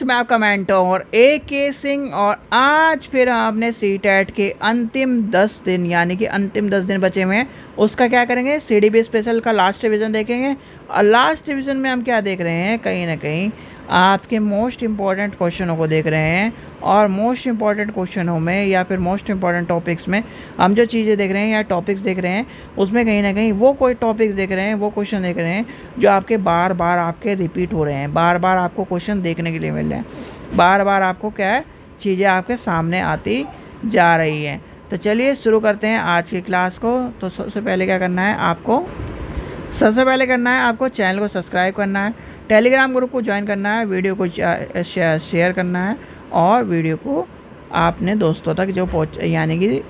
मैं आपका mentor AK Singh और आज फिर आपने CTET के अंतिम 10 दिन यानी कि अंतिम 10 दिन बचे हुए हैं, उसका क्या करेंगे, CDB स्पेशल का लास्ट रिवीजन देखेंगे। और लास्ट रिवीजन में हम क्या देख रहे हैं, कहीं ना कहीं आपके मोस्ट इम्पॉर्टेंट क्वेश्चनों को देख रहे हैं। और मोस्ट इम्पॉर्टेंट क्वेश्चनों में या फिर मोस्ट इम्पॉर्टेंट टॉपिक्स में हम जो चीज़ें देख रहे हैं या टॉपिक्स देख रहे हैं, उसमें कहीं ना कहीं वो कोई टॉपिक्स देख रहे हैं, वो क्वेश्चन देख रहे हैं जो आपके बार बार आपके रिपीट हो रहे हैं, बार बार आपको क्वेश्चन देखने के लिए मिल रहे हैं, बार बार आपको क्या है, चीज़ें आपके सामने आती जा रही हैं। तो चलिए शुरू करते हैं आज की क्लास को। तो सबसे पहले क्या करना है आपको, चैनल को सब्सक्राइब करना है, टेलीग्राम ग्रुप को ज्वाइन करना है, वीडियो को शेयर करना है और वीडियो को आपने दोस्तों तक यानी कि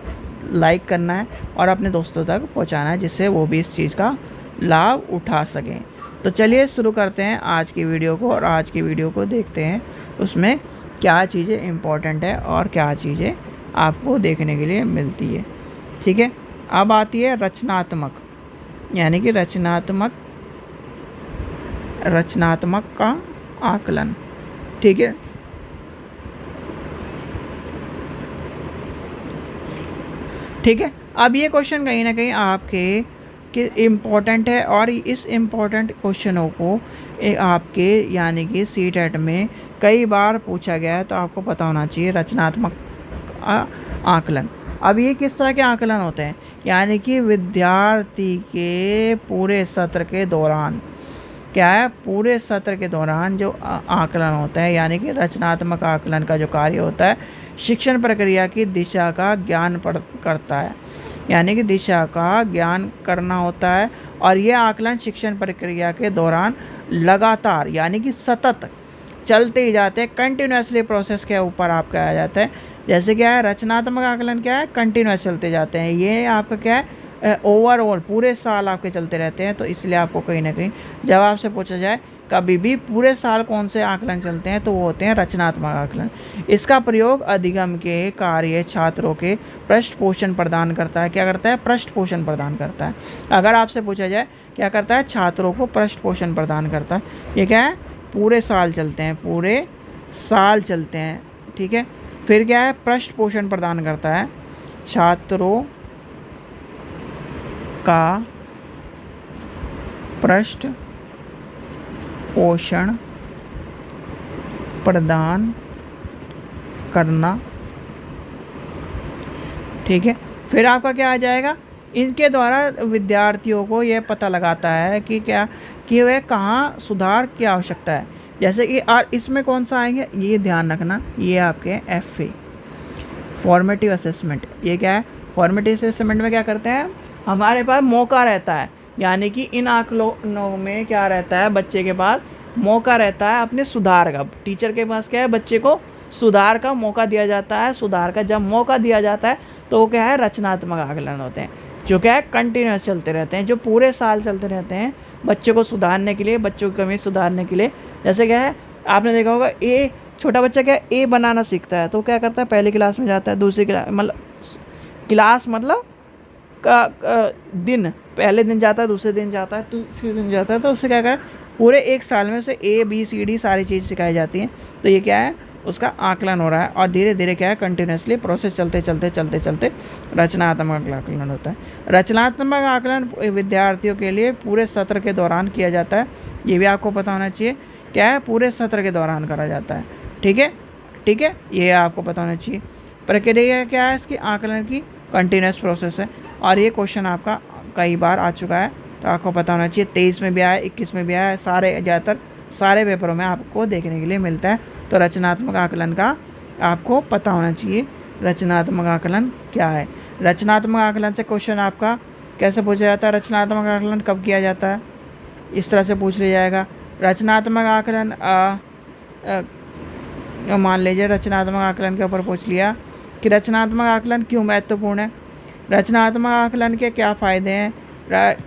लाइक करना है और अपने दोस्तों तक पहुंचाना है, जिससे वो भी इस चीज़ का लाभ उठा सकें। तो चलिए शुरू करते हैं आज की वीडियो को और आज की वीडियो को देखते हैं उसमें क्या चीज़ें इम्पोर्टेंट है और क्या चीज़ें आपको देखने के लिए मिलती है। ठीक है, अब आती है रचनात्मक, यानी कि रचनात्मक का आकलन। ठीक है, अब ये क्वेश्चन कहीं ना कहीं आपके इम्पोर्टेंट है और इस इम्पोर्टेंट क्वेश्चनों को आपके यानी कि CTET में कई बार पूछा गया है, तो आपको पता होना चाहिए रचनात्मक आकलन। अब ये किस तरह के आकलन होते हैं, यानी कि विद्यार्थी के पूरे सत्र के दौरान क्या है, पूरे सत्र के दौरान जो आकलन होता है, यानी कि रचनात्मक आकलन का जो कार्य होता है, शिक्षण प्रक्रिया की दिशा का ज्ञान करता है, यानी कि दिशा का ज्ञान करना होता है। और ये आकलन शिक्षण प्रक्रिया के दौरान लगातार यानी कि सतत चलते ही जाते हैं, कंटिन्यूसली प्रोसेस के ऊपर आपका आ जाता है। जैसे क्या है, रचनात्मक आकलन क्या है, कंटिन्यूस चलते जाते हैं, ये आपका क्या है, ओवरऑल पूरे साल आपके चलते रहते हैं। तो इसलिए आपको कहीं ना कहीं जब आपसे पूछा जाए कभी भी पूरे साल कौन से आकलन चलते हैं, तो वो होते हैं रचनात्मक आकलन। इसका प्रयोग अधिगम के कार्य छात्रों के पृष्ठ पोषण प्रदान करता है। क्या करता है, पृष्ठ पोषण प्रदान करता है। अगर आपसे पूछा जाए क्या करता है, छात्रों को पृष्ठ पोषण प्रदान करता है। ये क्या है, पूरे साल चलते हैं, पूरे साल चलते हैं। ठीक है, फिर क्या है, पृष्ठ पोषण प्रदान करता है, छात्रों का पृष्ठ पोषण प्रदान करना। ठीक है, फिर आपका क्या आ जाएगा, इनके द्वारा विद्यार्थियों को यह पता लगाता है कि क्या कि वह कहाँ सुधार की आवश्यकता है। जैसे कि और इसमें कौन सा आएंगे, ये ध्यान रखना, ये आपके FA फॉर्मेटिव असेसमेंट। ये क्या है, फॉर्मेटिव असेसमेंट में क्या करते हैं, हमारे पास मौका रहता है, यानी कि इन आकलनों में क्या रहता है, बच्चे के पास मौका रहता है अपने सुधार का। टीचर के पास क्या है, बच्चे को सुधार का मौका दिया जाता है। सुधार का जब मौका दिया जाता है तो वो क्या है, रचनात्मक आकलन होते हैं, जो क्या है कंटिन्यूस चलते रहते हैं, जो पूरे साल चलते रहते हैं बच्चों को सुधारने के लिए, बच्चों की कमी सुधारने के लिए। जैसे क्या है, आपने देखा होगा छोटा बच्चा क्या A बनाना सीखता है, तो क्या करता है, पहली क्लास में जाता है, दूसरी क्लास मतलब दिन, पहले दिन जाता है, दूसरे दिन जाता है, तीसरे दिन जाता है, तो उससे क्या करें, पूरे एक साल में उसे ABCD सारी चीज़ सिखाई जाती हैं। तो ये क्या है, उसका आकलन हो रहा है और धीरे धीरे क्या है, कंटिन्यूसली प्रोसेस चलते रचनात्मक आकलन होता है। रचनात्मक आकलन विद्यार्थियों के लिए पूरे सत्र के दौरान किया जाता है। ये भी आपको पता होना चाहिए, क्या है, पूरे सत्र के दौरान करा जाता है। ठीक है, ये आपको पता होना चाहिए। प्रक्रिया क्या है इसकी, आकलन की कंटिन्यूस प्रोसेस है। और ये क्वेश्चन आपका कई बार आ चुका है, तो आपको पता होना चाहिए। 23 में भी आया, 21 में भी आया, ज़्यादातर सारे पेपरों में आपको देखने के लिए मिलता है। तो रचनात्मक आकलन का आपको पता होना चाहिए, रचनात्मक आकलन क्या है। रचनात्मक आकलन से क्वेश्चन आपका कैसे पूछा जाता है, रचनात्मक आकलन कब किया जाता है, इस तरह से पूछ लिया जाएगा। रचनात्मक आकलन मान लीजिए रचनात्मक आकलन के ऊपर पूछ लिया कि रचनात्मक आकलन क्यों महत्वपूर्ण है, रचनात्मक आकलन के क्या फ़ायदे हैं,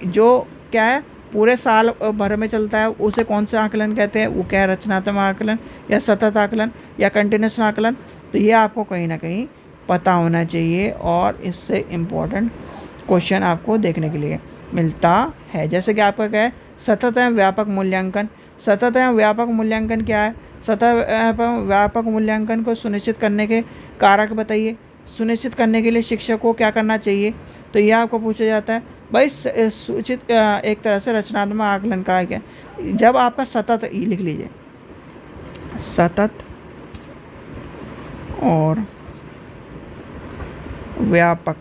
जो क्या है पूरे साल भर में चलता है, उसे कौन से आकलन कहते हैं, वो क्या है, रचनात्मक आकलन या सतत आकलन या कंटिन्यूस आकलन। तो ये आपको कहीं ना कहीं पता होना चाहिए और इससे इम्पोर्टेंट क्वेश्चन आपको देखने के लिए मिलता है। जैसे कि आपका क्या है, सतत एवं व्यापक मूल्यांकन। सतत एवं व्यापक मूल्यांकन क्या है, सतत व्यापक मूल्यांकन को सुनिश्चित करने के कारक बताइए। सुनिश्चित करने के लिए शिक्षक को क्या करना चाहिए, तो ये आपको पूछा जाता है। भाई सूचित एक तरह से रचनात्मक आकलन का है क्या, जब आपका सतत, लिख लीजिए, सतत और व्यापक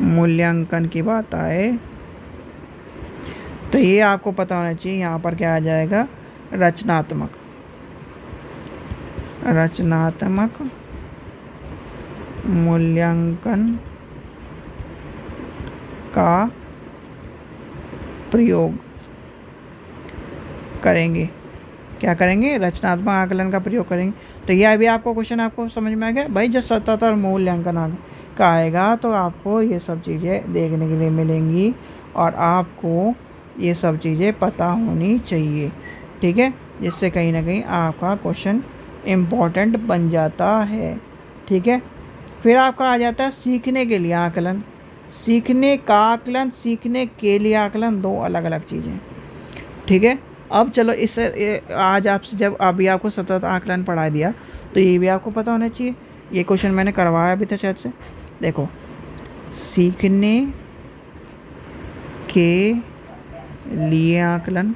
मूल्यांकन की बात आए तो ये आपको पता होना चाहिए यहाँ पर क्या आ जाएगा, रचनात्मक मूल्यांकन का प्रयोग करेंगे। क्या करेंगे, रचनात्मक आकलन का प्रयोग करेंगे। तो ये अभी आपको क्वेश्चन आपको समझ में आ गया भाई। जब सतत और मूल्यांकन का आएगा तो आपको ये सब चीज़ें देखने के लिए मिलेंगी और आपको ये सब चीज़ें पता होनी चाहिए, ठीक है, जिससे कहीं ना कहीं आपका क्वेश्चन इम्पोर्टेंट बन जाता है, ठीक है। फिर आपका आ जाता है सीखने के लिए आकलन। सीखने का आकलन, सीखने के लिए आकलन, दो अलग अलग चीज़ें, ठीक है। अब चलो इससे आज आपसे जब अभी आपको सतत आकलन पढ़ा दिया तो ये भी आपको पता होना चाहिए। ये क्वेश्चन मैंने करवाया भी था शायद से, देखो, सीखने के लिए आकलन,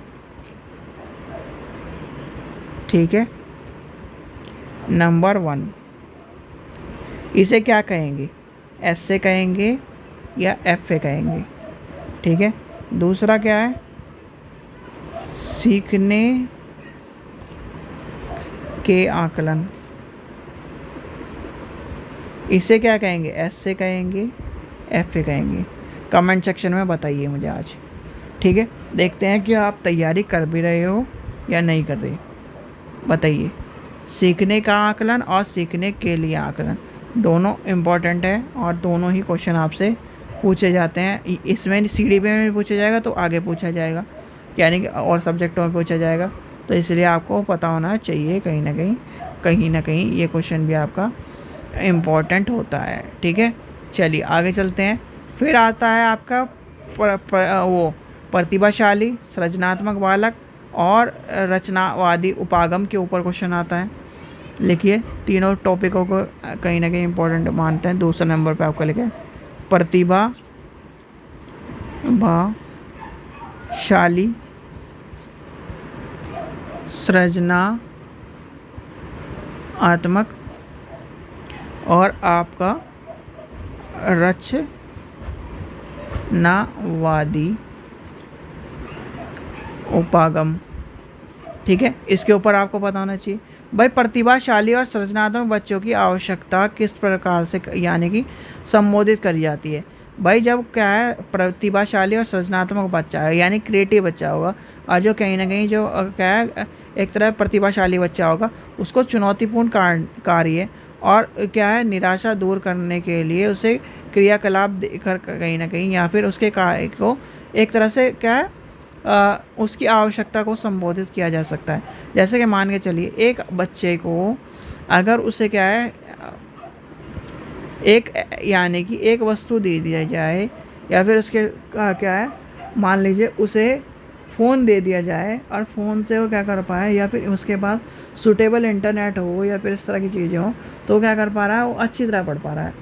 ठीक है, नंबर 1, इसे क्या कहेंगे, एस से कहेंगे या एफ से कहेंगे, ठीक है। दूसरा क्या है, सीखने के आकलन, इसे क्या कहेंगे, एस से कहेंगे, एफ से कहेंगे। कमेंट सेक्शन में बताइए मुझे आज, ठीक है। देखते हैं कि आप तैयारी कर भी रहे हो या नहीं कर रहे, बताइए। सीखने का आकलन और सीखने के लिए आकलन दोनों इम्पॉर्टेंट है और दोनों ही क्वेश्चन आपसे पूछे जाते हैं। इसमें सीडी पे में पूछा जाएगा तो आगे पूछा जाएगा, यानी कि और सब्जेक्टों में पूछा जाएगा। तो इसलिए आपको पता होना चाहिए कहीं ना कहीं ये क्वेश्चन भी आपका इम्पॉर्टेंट होता है, ठीक है। चलिए आगे चलते हैं। फिर आता है आपका वो प्रतिभाशाली, सृजनात्मक बालक और रचनावादी उपागम के ऊपर क्वेश्चन आता है। लिखिए, तीनों टॉपिकों को कहीं ना कहीं इम्पोर्टेंट मानते हैं। दूसरे नंबर पे आपको लिखे प्रतिभाशाली, सृजनात्मक और आपका रचनावादी उपागम, ठीक है। इसके ऊपर आपको पता होना चाहिए भाई। प्रतिभाशाली और सृजनात्मक बच्चों की आवश्यकता किस प्रकार से यानी कि संबोधित करी जाती है। भाई जब क्या है, प्रतिभाशाली और सृजनात्मक बच्चा है यानी क्रिएटिव बच्चा होगा, और जो कहीं ना कहीं जो क्या है एक तरह प्रतिभाशाली बच्चा होगा, उसको चुनौतीपूर्ण कार्य और क्या है निराशा दूर करने के लिए उसे क्रियाकलाप देकर कहीं ना कहीं या फिर उसके कार्य को एक तरह से क्या है उसकी आवश्यकता को संबोधित किया जा सकता है। जैसे कि मान के चलिए, एक बच्चे को अगर उसे क्या है एक यानी कि एक वस्तु दे दिया जाए या फिर उसके क्या है मान लीजिए उसे फ़ोन दे दिया जाए और फ़ोन से वो क्या कर पाए या फिर उसके पास सूटेबल इंटरनेट हो या फिर इस तरह की चीज़ें हो, तो क्या कर पा रहा है, वो अच्छी तरह पढ़ पा रहा है।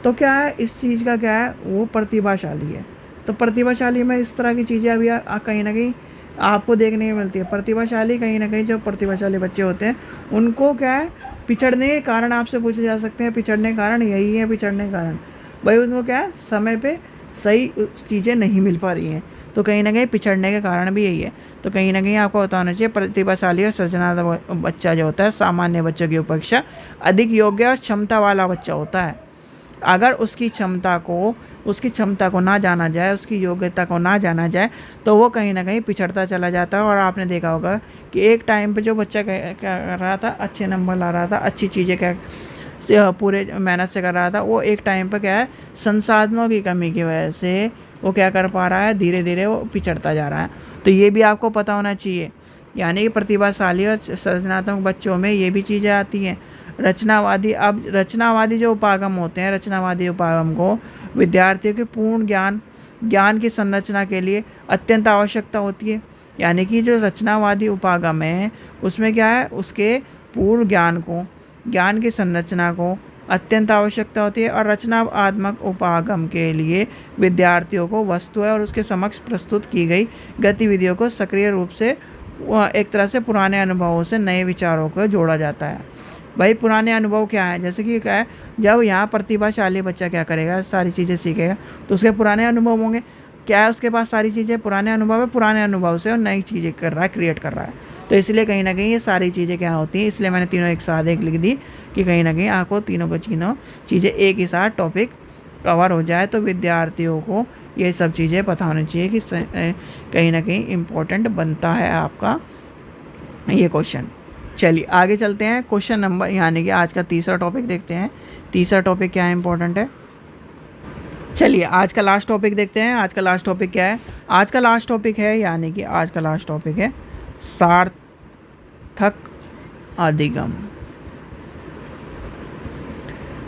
तो क्या है इस चीज़ का क्या है, वो प्रतिभाशाली है। तो प्रतिभाशाली में इस तरह की चीज़ें अभी कहीं ना कहीं आपको देखने को मिलती है। प्रतिभाशाली कहीं ना कहीं जो प्रतिभाशाली बच्चे होते हैं उनको क्या है पिछड़ने के कारण आपसे पूछे जा सकते हैं। पिछड़ने के कारण यही है, पिछड़ने के कारण भाई उनको क्या है समय पे सही चीज़ें नहीं मिल पा रही हैं, तो कहीं ना कहीं पिछड़ने के कारण भी यही है। तो कहीं ना कहीं आपको बताना चाहिए प्रतिभाशाली और सृजनात्मक बच्चा जो होता है सामान्य बच्चों की अपेक्षा अधिक योग्य और क्षमता वाला बच्चा होता है। अगर उसकी क्षमता को ना जाना जाए, उसकी योग्यता को ना जाना जाए, तो वो कहीं ना कहीं पिछड़ता चला जाता है। और आपने देखा होगा कि एक टाइम पे जो बच्चा क्या कर रहा था, अच्छे नंबर ला रहा था, अच्छी चीज़ें क्या पूरे मेहनत से कर रहा था, वो एक टाइम पर क्या है संसाधनों की कमी की वजह से वो क्या कर पा रहा है, धीरे धीरे वो पिछड़ता जा रहा है। तो ये भी आपको पता होना चाहिए। यानी कि प्रतिभाशाली और सृजनात्मक बच्चों में ये भी चीज़ें आती हैं। रचनावादी, अब रचनावादी जो उपागम होते हैं, रचनावादी उपागम को विद्यार्थियों के पूर्ण ज्ञान की संरचना के लिए अत्यंत आवश्यकता होती है। यानी कि जो रचनावादी उपागम है उसमें क्या है, उसके पूर्व ज्ञान की संरचना को अत्यंत आवश्यकता होती है, और रचनात्मक उपागम के लिए विद्यार्थियों को वस्तु है और उसके समक्ष प्रस्तुत की गई गतिविधियों को सक्रिय रूप से एक तरह से पुराने अनुभवों से नए विचारों को जोड़ा जाता है। भाई पुराने अनुभव क्या है, जैसे कि क्या है, जब यहाँ प्रतिभाशाली बच्चा क्या करेगा, सारी चीज़ें सीखेगा तो उसके पुराने अनुभव होंगे। क्या है उसके पास, सारी चीज़ें पुराने अनुभव है, पुराने अनुभव से और नई चीज़ें कर रहा है, क्रिएट कर रहा है। तो इसलिए कहीं ना कहीं ये सारी चीज़ें क्या होती हैं, इसलिए मैंने तीनों एक साथ एक लिख दी कि कहीं ना कहीं आपको तीनों चीज़ें एक ही साथ टॉपिक कवर हो जाए, तो विद्यार्थियों को ये सब चीज़ें पता होनी चाहिए कि कहीं ना कहीं इम्पोर्टेंट बनता है आपका ये क्वेश्चन। चलिए आगे चलते हैं, क्वेश्चन नंबर यानी कि आज का तीसरा टॉपिक देखते हैं। तीसरा टॉपिक क्या है, इम्पोर्टेंट है। चलिए आज का लास्ट टॉपिक देखते हैं। आज का लास्ट टॉपिक क्या है, आज का लास्ट टॉपिक है यानी कि आज का लास्ट टॉपिक है सार्थक अधिगम।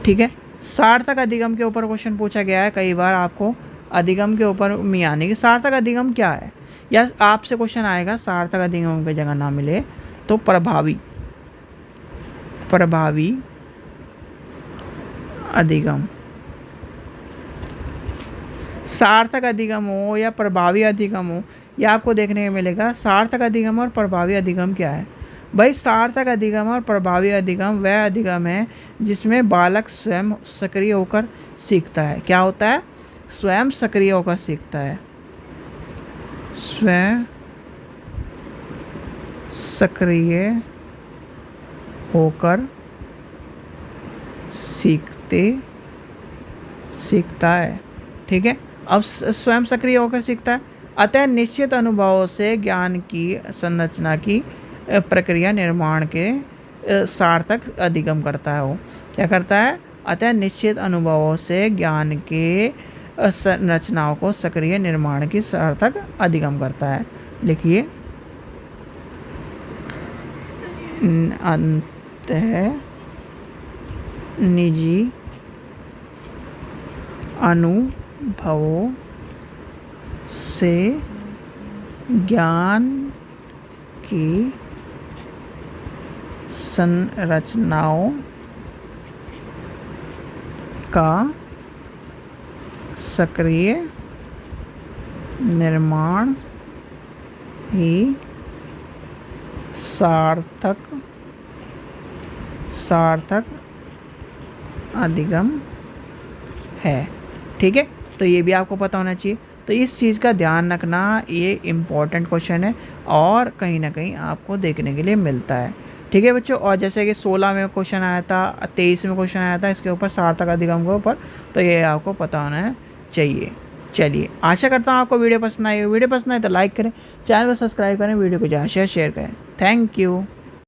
ठीक है, सार्थक अधिगम के ऊपर क्वेश्चन पूछा गया है कई बार आपको, अधिगम के ऊपर यानी कि सार्थक अधिगम क्या है, या आपसे क्वेश्चन आएगा सार्थक अधिगम की जगह ना मिले तो प्रभावी अधिगम। सार्थक अधिगम हो या प्रभावी अधिगम हो, यह आपको देखने को मिलेगा। सार्थक अधिगम और प्रभावी अधिगम क्या है भाई, सार्थक अधिगम और प्रभावी अधिगम वह अधिगम है जिसमें बालक स्वयं सक्रिय होकर सीखता है। क्या होता है, स्वयं सक्रिय होकर सीखता है, स्वयं सक्रिय होकर सीखता है। ठीक है, अब स्वयं सक्रिय होकर सीखता है, अतः निश्चित अनुभवों से ज्ञान की संरचना की प्रक्रिया निर्माण के सार्थक अधिगम करता है। वो क्या करता है, अतः निश्चित अनुभवों से ज्ञान के संरचनाओं को सक्रिय निर्माण की सार्थक अधिगम करता है। लिखिए, अंतः निजी अनुभवों से ज्ञान की संरचनाओं का सक्रिय निर्माण ही सार्थक अधिगम है। ठीक है, तो ये भी आपको पता होना चाहिए। तो इस चीज़ का ध्यान रखना, ये इम्पॉर्टेंट क्वेश्चन है और कहीं ना कहीं आपको देखने के लिए मिलता है। ठीक है बच्चों, और जैसे कि 16 में क्वेश्चन आया था, 23 में क्वेश्चन आया था इसके ऊपर, सार्थक अधिगम के ऊपर, तो ये आपको पता होना चाहिए। चलिए, आशा करता हूँ आपको वीडियो पसंद आई। वीडियो पसंद आए तो लाइक करें, चैनल को सब्सक्राइब करें, वीडियो को ज़्यादा शेयर करें। Thank you.